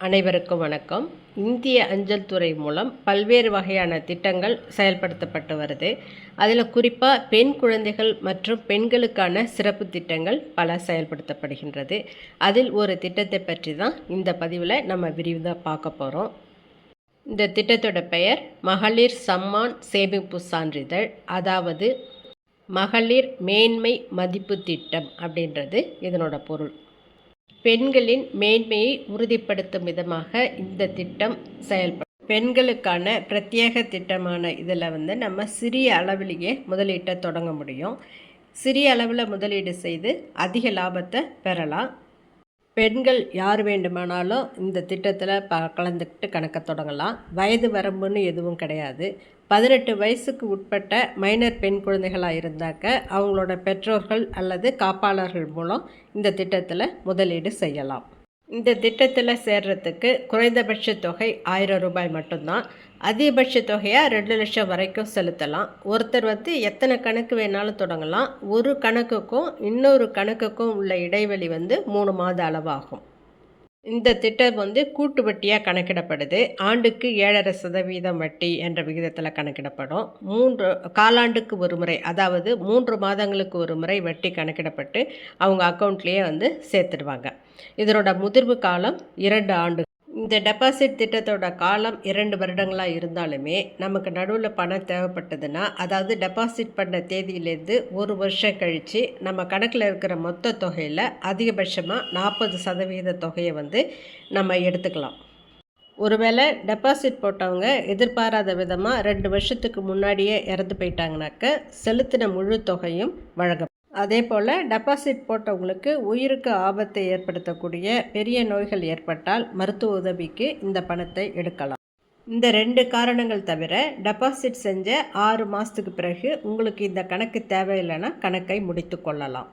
அனைவருக்கும் வணக்கம். இந்திய அஞ்சல் துறை மூலம் பல்வேறு வகையான திட்டங்கள் செயல்படுத்தப்பட்டு வருது. அதில் குறிப்பாக பெண் குழந்தைகள் மற்றும் பெண்களுக்கான சிறப்பு திட்டங்கள் பல செயல்படுத்தப்படுகின்றது. அதில் ஒரு திட்டத்தை பற்றி தான் இந்த பதிவில் நம்ம விரிவாக பார்க்க போகிறோம். இந்த திட்டத்தோட பெயர் மகளிர் சம்மான் சேமிப்பு சான்றிதழ், அதாவது மகளிர் மேன்மை மதிப்பு திட்டம் அப்படின்றது இதனோட பொருள். பெண்களின் மேன்மையை உறுதிப்படுத்தும் விதமாக இந்த திட்டம் செயல்படும். பெண்களுக்கான பிரத்யேக திட்டமான இதில் நம்ம சிறிய அளவிலேயே முதலீட்டை தொடங்க முடியும். சிறிய அளவில் முதலீடு செய்து அதிக லாபத்தை பெறலாம். பெண்கள் யார் வேண்டுமானாலும் இந்த திட்டத்தில் கலந்துக்கிட்டு கணக்கை தொடங்கலாம். வயது வரம்புன்னு எதுவும் கிடையாது. 18 வயசுக்கு உட்பட்ட மைனர் பெண் குழந்தைகளாக இருந்தாக்க அவங்களோட பெற்றோர்கள் அல்லது காப்பாளர்கள் மூலம் இந்த திட்டத்தில் முதலீடு செய்யலாம். இந்த திட்டத்தில் சேர்றதுக்கு குறைந்தபட்ச தொகை 1000 ரூபாய் மட்டும்தான். அதிகபட்ச தொகையாக 2 லட்சம் வரைக்கும் செலுத்தலாம். ஒருத்தர் எத்தனை கணக்கு வேணாலும் தொடங்கலாம். ஒரு கணக்குக்கும் இன்னொரு கணக்குக்கும் உள்ள இடைவெளி 3 மாத அளவாகும். இந்த திட்டம் கூட்டு வட்டியாக கணக்கிடப்படுது. ஆண்டுக்கு 7.5% வட்டி என்ற விகிதத்தில் கணக்கிடப்படும். 3 காலாண்டுக்கு ஒரு முறை, அதாவது 3 மாதங்களுக்கு ஒரு முறை வட்டி கணக்கிடப்பட்டு அவங்க அக்கௌண்ட்லேயே சேர்த்துடுவாங்க. இதனோட முதிர்வு காலம் 2 ஆண்டு. இந்த டெபாசிட் திட்டத்தோட காலம் 2 வருடங்களாக இருந்தாலுமே நமக்கு நடுவில் பணம் தேவைப்பட்டதுன்னா, அதாவது டெபாசிட் பண்ண தேதியிலேருந்து 1 வருஷம் கழித்து நம்ம கணக்கில் இருக்கிற மொத்த தொகையில் அதிகபட்சமாக 40% தொகையை நம்ம எடுத்துக்கலாம். ஒருவேளை டெபாசிட் போட்டவங்க எதிர்பாராத விதமாக 2 வருஷத்துக்கு முன்னாடியே இறந்து போயிட்டாங்கனாக்க செலுத்தின முழு தொகையும் வழங்கப்படும். அதே போல் டெபாசிட் போட்டவங்களுக்கு உயிருக்கு ஆபத்தை ஏற்படுத்தக்கூடிய பெரிய நோய்கள் ஏற்பட்டால் மருத்துவ உதவிக்கு இந்த பணத்தை எடுக்கலாம். இந்த 2 காரணங்கள் தவிர டெபாசிட் செஞ்ச 6 மாதத்துக்கு பிறகு உங்களுக்கு இந்த கணக்கு தேவையில்லைன்னா கணக்கை முடித்து கொள்ளலாம்.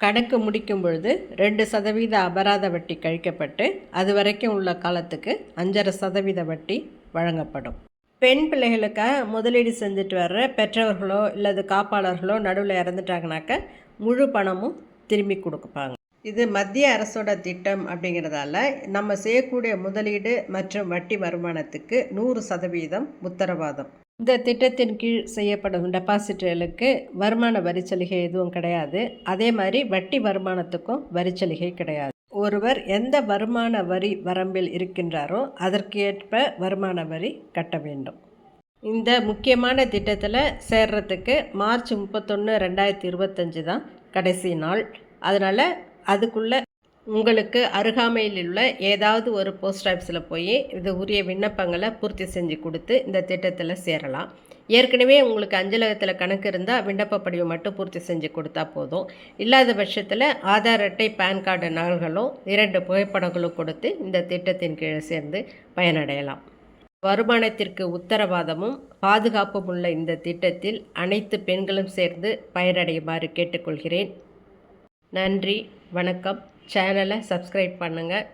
கணக்கு முடிக்கும் பொழுது 2% அபராத வட்டி கழிக்கப்பட்டு அது வரைக்கும் உள்ள காலத்துக்கு 5.5% வட்டி வழங்கப்படும். பெண் பிள்ளைகளுக்காக முதலீடு செஞ்சுட்டு வர்ற பெற்றவர்களோ இல்லது காப்பாளர்களோ நடுவில் இறந்துட்டாங்கனாக்க முழு பணமும் திரும்பி கொடுப்பாங்க. இது மத்திய அரசோட திட்டம் அப்படிங்கிறதால நம்ம செய்யக்கூடிய முதலீடு மற்றும் வட்டி வருமானத்துக்கு 100% உத்தரவாதம். இந்த திட்டத்தின் கீழ் செய்யப்படும் டெபாசிட்டுகளுக்கு வருமான வரிச்சலுகை எதுவும் கிடையாது. அதே மாதிரி வட்டி வருமானத்துக்கும் வரிச்சலுகை கிடையாது. ஒருவர் எந்த வருமான வரி வரம்பில் இருக்கின்றாரோ அதற்கு ஏற்ப வருமான வரி கட்ட வேண்டும். இந்த முக்கியமான திட்டத்தில் சேர்றதுக்கு மார்ச் 31, 2025 தான் கடைசி நாள். அதனால் அதுக்குள்ளே உங்களுக்கு அருகாமையில் உள்ள ஏதாவது ஒரு போஸ்ட் ஆஃபீஸில் போய் இது உரிய விண்ணப்பங்களை பூர்த்தி செஞ்சு கொடுத்து இந்த திட்டத்தில் சேரலாம். ஏற்கனவே உங்களுக்கு அஞ்சலகத்தில் கணக்கு இருந்தால் விண்ணப்ப படிவம் மட்டும் பூர்த்தி செஞ்சு கொடுத்தா போதும். இல்லாத பட்சத்தில் ஆதார் அட்டை, பேன் கார்டு நகல்களும் 2 புகைப்படங்களும் கொடுத்து இந்த திட்டத்தின் கீழே சேர்ந்து பயனடையலாம். வருமானத்திற்கு உத்தரவாதமும் பாதுகாப்பும் உள்ள இந்த திட்டத்தில் அனைத்து பெண்களும் சேர்ந்து பயனடையுமாறு கேட்டுக்கொள்கிறேன். நன்றி, வணக்கம். சேனலை சப்ஸ்கிரைப் பண்ணுங்கள்.